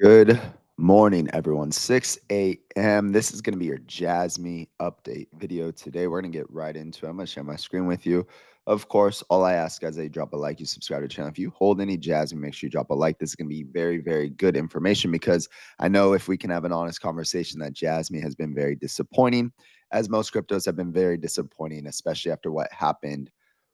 Good morning, everyone. 6 a.m. This is going to be your Jasmy update video today. We're going to get right into it. I'm going to share my screen with you. Of course, all I ask is that you drop a like, you subscribe to the channel. If you hold any Jasmy, make sure you drop a like. This is going to be very, very good information because I know if we can have an honest conversation that Jasmy has been very disappointing, as most cryptos have been very disappointing, especially after what happened.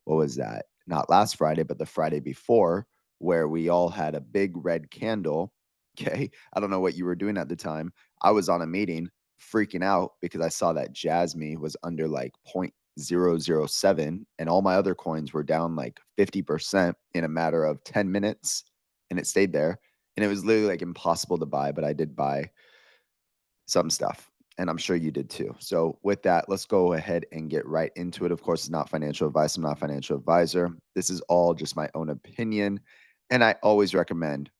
What was that? Not last Friday, but the Friday before, where we all had a big red candle. Okay. I don't know what you were doing at the time. I was on a meeting freaking out because I saw that Jasmy was under like 0.007 and all my other coins were down like 50% in a matter of 10 minutes and it stayed there. And it was literally like impossible to buy, but I did buy some stuff. And I'm sure you did too. So, with that, let's go ahead and get right into it. Of course, it's not financial advice. I'm not a financial advisor. This is all just my own opinion. And I always recommend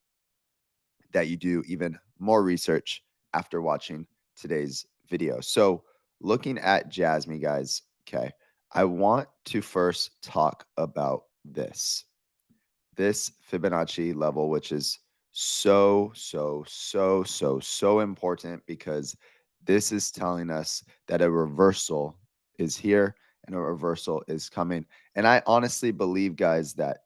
that you do even more research after watching today's video. So, looking at Jasmy, guys, okay, I want to first talk about this Fibonacci level, which is so important because this is telling us that a reversal is here and a reversal is coming. And I honestly believe, guys, that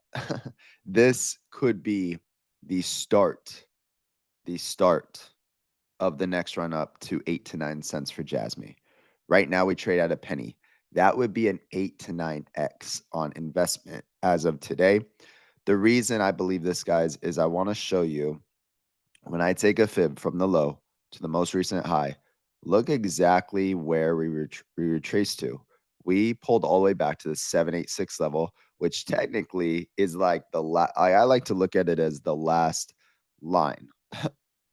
this could be the start the start of the next run up to 8 to 9 cents for Jasmy. Right now, we trade at a penny. That would be an 8 to 9x on investment as of today. The reason I believe this, guys, is I want to show you when I take a fib from the low to the most recent high, look exactly where we retraced to. We pulled all the way back to the 786 level, which technically is like I like to look at it as the last line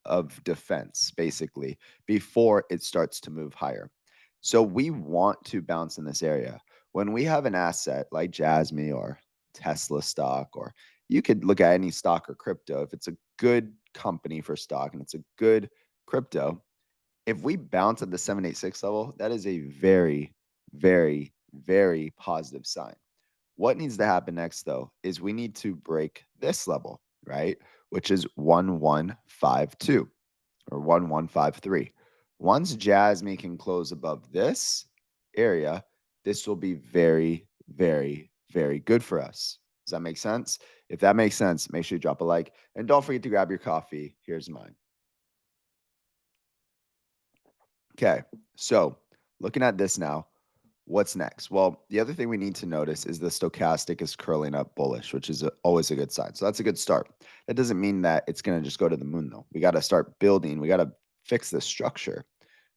of defense, basically, before it starts to move higher. So we want to bounce in this area. When we have an asset like Jasmy or Tesla stock, or you could look at any stock or crypto, if it's a good company for stock and it's a good crypto, if we bounce at the 786 level, that is a very, very, very positive sign. What needs to happen next, though, is we need to break this level, right? Which is 1152 or 1153. Once Jasmy can close above this area, this will be very, very, very good for us. Does that make sense? If that makes sense, make sure you drop a like and don't forget to grab your coffee. Here's mine. Okay, so looking at this now, what's next? Well, the other thing we need to notice is the stochastic is curling up bullish, which is always a good sign. So that's a good start. That doesn't mean that it's going to just go to the moon, though. We got to start building. We got to fix the structure,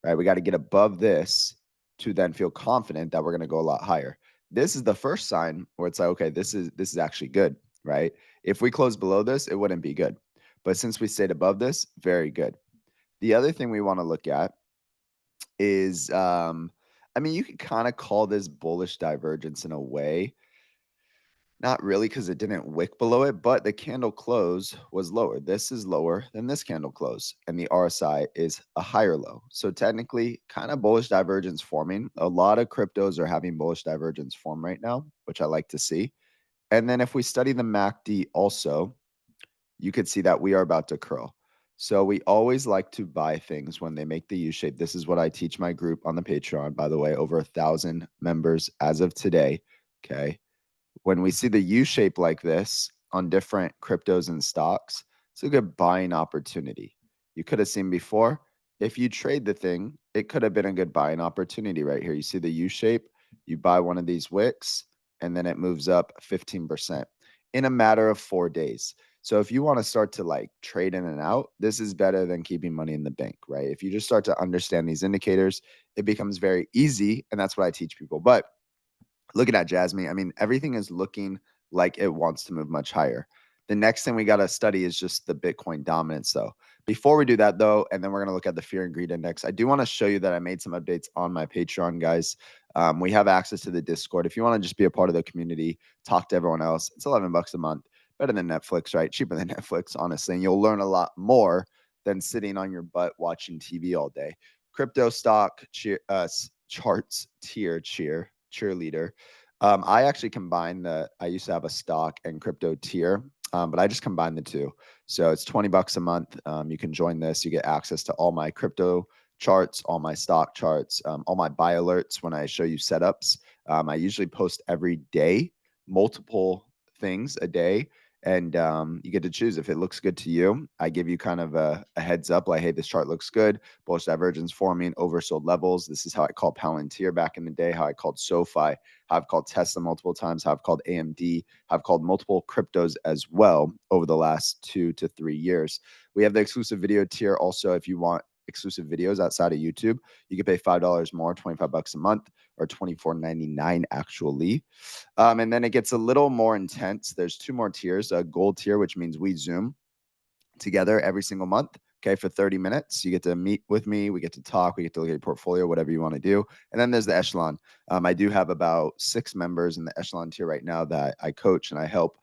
right? We got to get above this to then feel confident that we're going to go a lot higher. This is the first sign where it's like, okay, this is actually good, right? If we close below this, it wouldn't be good. But since we stayed above this, very good. The other thing we want to look at is I mean, you could kind of call this bullish divergence in a way. Not really because it didn't wick below it, but the candle close was lower. This is lower than this candle close, and the RSI is a higher low. So technically, kind of bullish divergence forming. A lot of cryptos are having bullish divergence form right now, which I like to see. And then if we study the MACD also, you could see that we are about to curl. So we always like to buy things when they make the U shape. This is what I teach my group on the Patreon, by the way, over 1,000 members as of today. Okay. When we see the U shape like this on different cryptos and stocks, it's a good buying opportunity. You could have seen before, if you trade the thing, it could have been a good buying opportunity right here. You see the U shape, you buy one of these wicks, and then it moves up 15% in a matter of 4 days. So if you want to start to like trade in and out, this is better than keeping money in the bank, right? If you just start to understand these indicators, it becomes very easy. And that's what I teach people. But looking at Jasmy, I mean, everything is looking like it wants to move much higher. The next thing we got to study is just the Bitcoin dominance, though. Before we do that, though, and then we're going to look at the fear and greed index, I do want to show you that I made some updates on my Patreon, guys. We have access to the Discord. If you want to just be a part of the community, talk to everyone else, it's $11 a month. Better than Netflix, right? Cheaper than Netflix, honestly. And you'll learn a lot more than sitting on your butt watching TV all day. Crypto stock charts cheerleader. I actually combined I used to have a stock and crypto tier. but I just combine the two. So it's 20 bucks a month. You can join this. You get access to all my crypto charts, all my stock charts, all my buy alerts when I show you setups. I usually post every day, multiple things a day, and you get to choose if it looks good to you. I give you kind of a heads up, like, hey, this chart looks good. Bullish divergence forming, oversold levels. This is how I called Palantir back in the day, how I called SoFi, how I've called Tesla multiple times, how I've called AMD, how I've called multiple cryptos as well over the last 2 to 3 years. We have the exclusive video tier also. If you want exclusive videos outside of YouTube, you can pay $5 more, 25 bucks a month, or $24.99 actually. And then it gets a little more intense. There's 2 more tiers, a gold tier, which means we Zoom together every single month. Okay, for 30 minutes, you get to meet with me. We get to talk. We get to look at your portfolio, whatever you want to do. And then there's the echelon. I do have about 6 members in the echelon tier right now that I coach and I help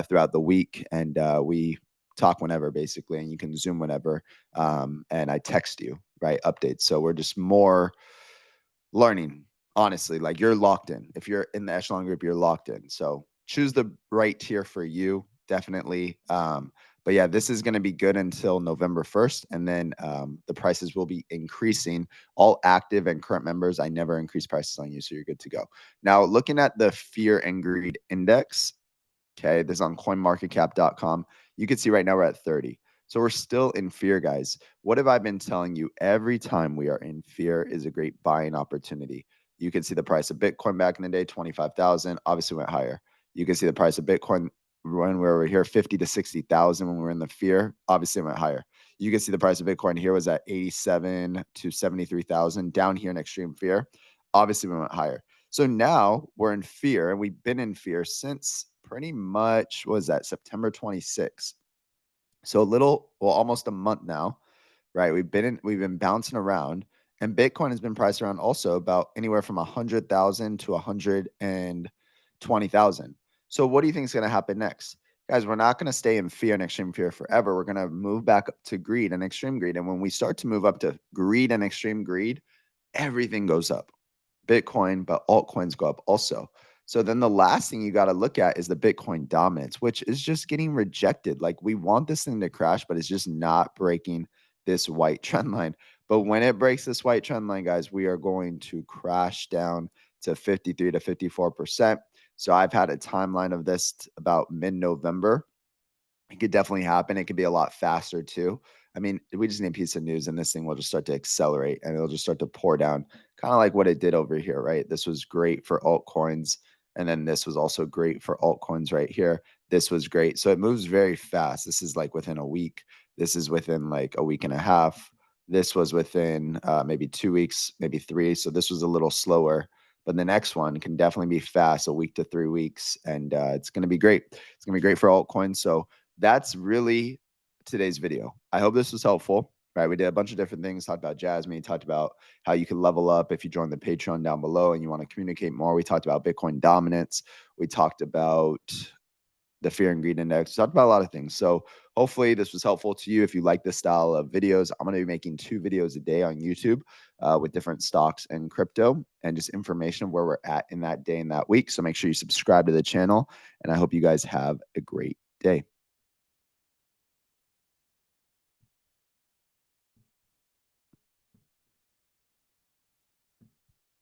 throughout the week. And we talk whenever, basically, and you can Zoom whenever. And I text you, right? Updates. So we're just more learning, honestly. Like, you're locked in. If you're in the echelon group, you're locked in. So choose the right tier for you, definitely. But yeah, this is going to be good until November 1st. And then the prices will be increasing. All active and current members, I never increase prices on you. So you're good to go. Now, looking at the fear and greed index, okay, this is on coinmarketcap.com. You can see right now we're at 30. So we're still in fear, guys. What have I been telling you? Every time we are in fear is a great buying opportunity. You can see the price of Bitcoin back in the day, 25,000, obviously went higher. You can see the price of Bitcoin when we were here, 50 to 60,000 when we were in the fear, obviously went higher. You can see the price of Bitcoin here was at 87 to 73,000 down here in extreme fear. Obviously we went higher. So now we're in fear, and we've been in fear since pretty much, what was that, September 26th. So almost a month now, right? We've been bouncing around, and Bitcoin has been priced around also about anywhere from 100,000 to 120,000. So what do you think is going to happen next? Guys, we're not going to stay in fear and extreme fear forever. We're going to move back up to greed and extreme greed. And when we start to move up to greed and extreme greed, everything goes up. Bitcoin, but altcoins go up also. So then the last thing you got to look at is the Bitcoin dominance, which is just getting rejected. Like, we want this thing to crash, but it's just not breaking this white trend line. But when it breaks this white trend line, guys, we are going to crash down to 53 to 54%. So I've had a timeline of this about mid-November. It could definitely happen. It could be a lot faster too. I mean, we just need a piece of news and this thing will just start to accelerate and it'll just start to pour down, kind of like what it did over here, right? This was great for altcoins. And then this was also great for altcoins right here. This was great. So it moves very fast. This is like within a week. This is within like a week and a half. This was within maybe 2 weeks, maybe 3. So this was a little slower. But the next one can definitely be fast, a week to 3 weeks. And it's going to be great. It's going to be great for altcoins. So that's really today's video. I hope this was helpful. Right, we did a bunch of different things. Talked about Jasmy. Talked about how you can level up if you join the Patreon down below and you want to communicate more. We talked about Bitcoin dominance. We talked about the fear and greed index. We talked about a lot of things. So hopefully this was helpful to you. If you like this style of videos, I'm going to be making 2 videos a day on YouTube with different stocks and crypto and just information of where we're at in that day and that week. So make sure you subscribe to the channel, and I hope you guys have a great day.